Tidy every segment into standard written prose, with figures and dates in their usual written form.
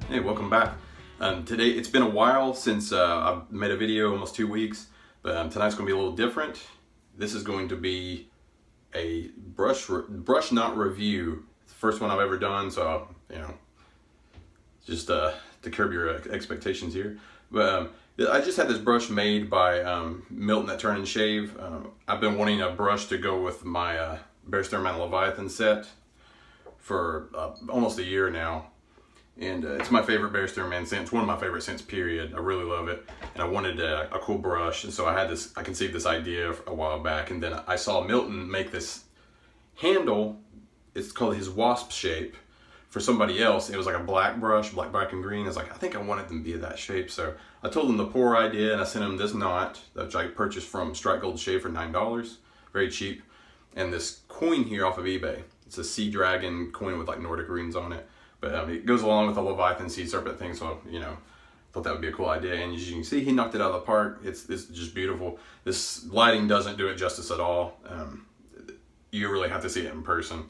Hey, welcome back. Today, it's been a while since I've made a video, almost 2 weeks, but tonight's going to be a little different. This is going to be a brush knot review. It's the first one I've ever done, so, just to curb your expectations here. But I just had this brush made by Milton at Turn and Shave. I've been wanting a brush to go with my Bear and Leviathan set for almost a year now. And it's my favorite Bear scent. It's one of my favorite scents, period. I really love it. And I wanted a cool brush. And so I conceived this idea a while back. And then I saw Milton make this handle. It's called his wasp shape for somebody else. It was like a black brush, black and green. I was like, I think I wanted them to be that shape. So I told him the poor idea and I sent him this knot, which I purchased from Strike Gold Shave for $9. Very cheap. And this coin here off of eBay. It's a sea dragon coin with like Nordic runes on it. But it goes along with the Leviathan sea serpent thing, so thought that would be a cool idea. And as you can see, he knocked it out of the park. It's just beautiful. This lighting doesn't do it justice at all. You really have to see it in person.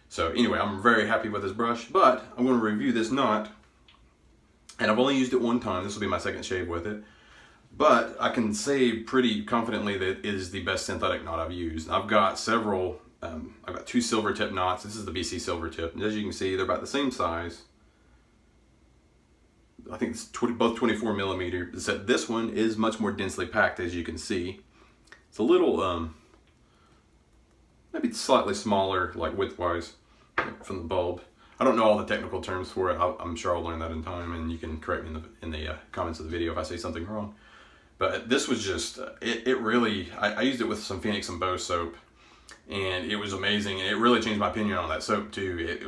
So anyway, I'm very happy with this brush, but I'm going to review this knot. And I've only used it one time. This will be my second shave with it. But I can say pretty confidently that it is the best synthetic knot I've used. I've got several. I've got two Silvertip knots. This is the BC Silvertip. And as you can see, they're about the same size. I think it's both 24 millimeter. Except this one is much more densely packed, as you can see. It's a little, maybe slightly smaller, like width-wise, from the bulb. I don't know all the technical terms for it. I'm sure I'll learn that in time, and you can correct me in the comments of the video if I say something wrong. But this was just, it really, I used it with some Phoenix and Beau soap. And it was amazing, and it really changed my opinion on that soap too.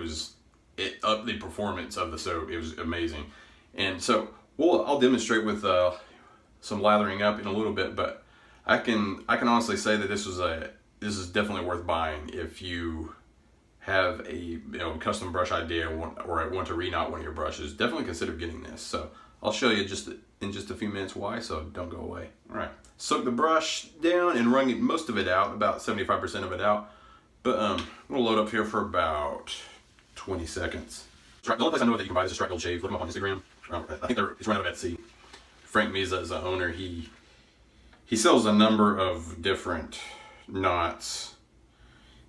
It upped the performance of the soap. It was amazing. And so I'll demonstrate with some lathering up in a little bit, but I can honestly say that this is definitely worth buying if you have a custom brush idea or want to reknot one of your brushes. Definitely consider getting this. So I'll show you in just a few minutes why, so don't go away. All right, soak the brush down and wrung most of it out, about 75% of it out. But I'm gonna load up here for about 20 seconds. The only place I know that you can buy this is Strike Gold Shave. Look them up on Instagram. I think it's run out of Etsy. Frank Meza is the owner. He sells a number of different knots.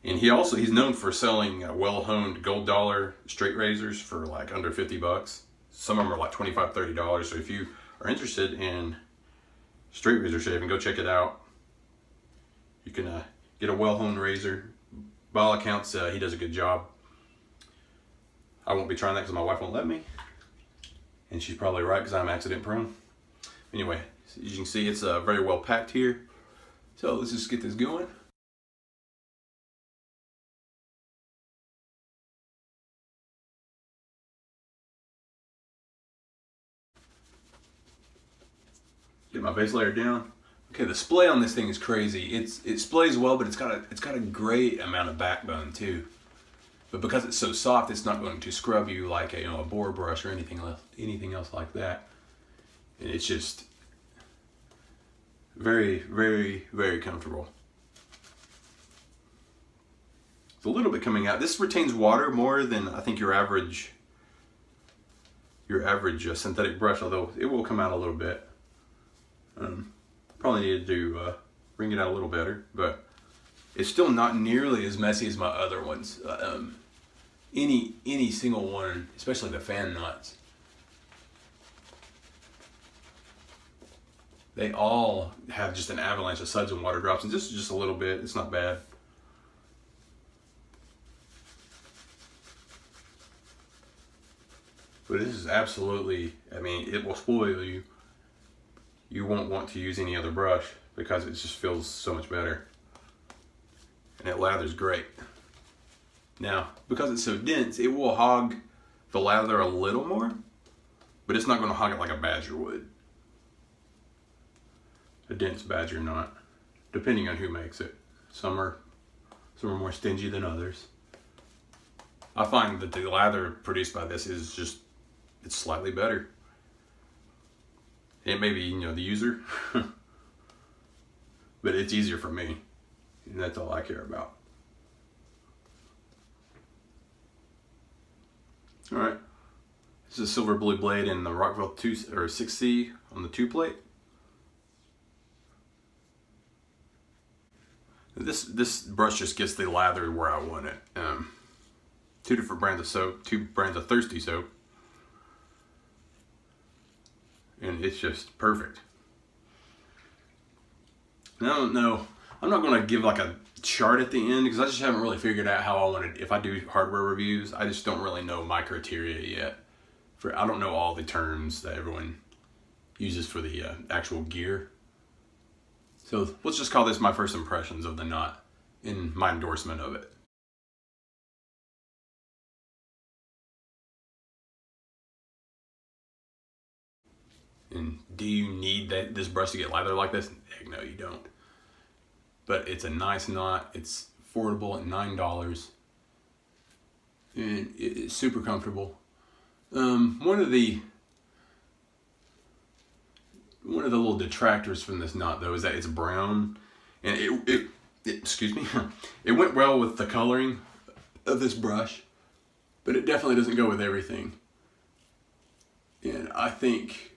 And he's known for selling well-honed gold dollar straight razors for like under 50 bucks. Some of them are like $25, $30. So if you are interested in straight razor shaving, go check it out. You can get a well-honed razor. By all accounts, he does a good job. I won't be trying that because my wife won't let me. And she's probably right because I'm accident prone. Anyway, as you can see, it's very well packed here. So let's just get this going. Get my base layer down. Okay, the splay on this thing is crazy. It splays well, but it's got a great amount of backbone too. But because it's so soft, it's not going to scrub you like a boar brush or anything else like that. And it's just very, very, very comfortable. It's a little bit coming out. This retains water more than I think your average synthetic brush, although it will come out a little bit. Probably needed to wring it out a little better, but it's still not nearly as messy as my other ones. Any single one, especially the fan knots, they all have just an avalanche of suds and water drops, and this is just a little bit. It's not bad. But this is absolutely, it will spoil you. You won't want to use any other brush because it just feels so much better. And it lathers great. Now, because it's so dense, it will hog the lather a little more, but it's not going to hog it like a badger would. A dense badger knot, depending on who makes it. Some are more stingy than others. I find that the lather produced by this is it's slightly better. It may be, the user, but it's easier for me, and that's all I care about. All right, It's a silver blue blade in the Rockwell 6C on the 2 plate. This brush just gets the lather where I want it. 2 different brands of soap, 2 brands of Thirsty soap, and it's just perfect. And I don't know, I'm not going to give like a chart at the end because I just haven't really figured out how I want to, if I do hardware reviews, I just don't really know my criteria yet. I don't know all the terms that everyone uses for the actual gear. So let's just call this my first impressions of the knot in my endorsement of it. And do you need this brush to get lather like this? Heck no, you don't. But it's a nice knot. It's affordable at $9. And it's super comfortable. One of the little detractors from this knot though is that it's brown, and it excuse me, it went well with the coloring of this brush, but it definitely doesn't go with everything. And I think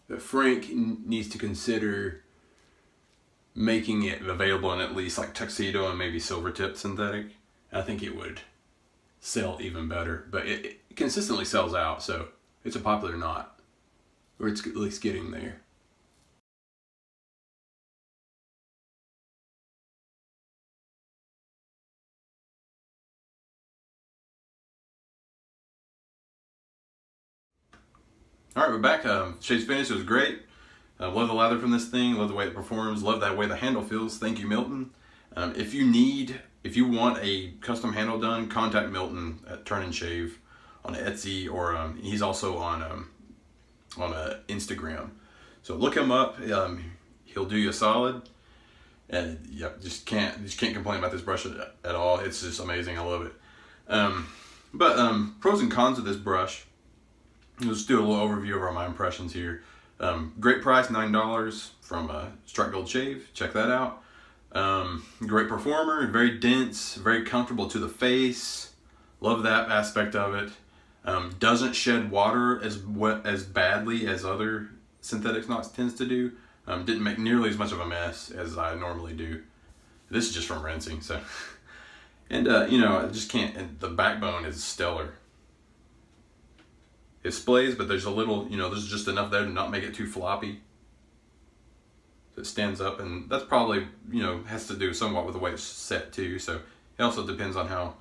that Frank needs to consider making it available in at least like tuxedo and maybe Silvertip synthetic. I think it would sell even better, but it consistently sells out, so it's a popular knot, or it's at least getting there. All right, we're back. Shade's finished. It was great. Love the lather from this thing. Love the way it performs. Love that way the handle feels. Thank you, Milton. If you want a custom handle done, contact Milton at Turn and Shave on Etsy, or he's also on Instagram. So look him up. He'll do you a solid. And yep, just can't complain about this brush at all. It's just amazing. I love it. Pros and cons of this brush. Let's do a little overview of my impressions here. Great price, $9 from Strike Gold Shave. Check that out. Great performer, very dense, very comfortable to the face. Love that aspect of it. Doesn't shed water as badly as other synthetic knots tends to do. Didn't make nearly as much of a mess as I normally do. This is just from rinsing, so. And I just can't. And the backbone is stellar. It splays, but there's a little, there's just enough there to not make it too floppy. So it stands up, and that's probably, has to do somewhat with the way it's set too. So it also depends on how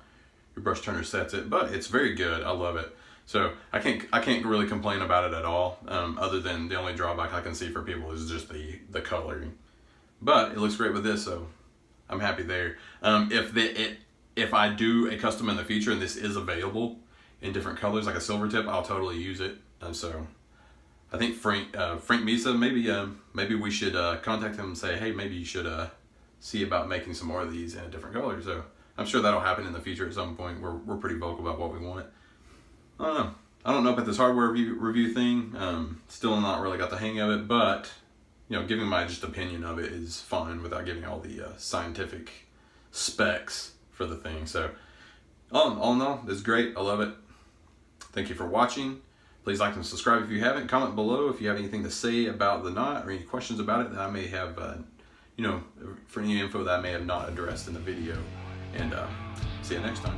your brush turner sets it, but it's very good. I love it. So I can't really complain about it at all. Other than the only drawback I can see for people is just the coloring. But it looks great with this, so I'm happy there. If I do a custom in the future and this is available in different colors, like a Silvertip, I'll totally use it. And so I think Frank Misa, maybe we should contact him and say, hey, maybe you should see about making some more of these in a different color. So I'm sure that'll happen in the future at some point. We're pretty vocal about what we want. I don't know. I don't know about this hardware review thing. Still not really got the hang of it, but giving my just opinion of it is fine without giving all the scientific specs for the thing. So all in all, it's great. I love it. Thank you for watching. Please like and subscribe if you haven't. Comment below if you have anything to say about the knot or any questions about it that I may have, for any info that I may have not addressed in the video. And see you next time.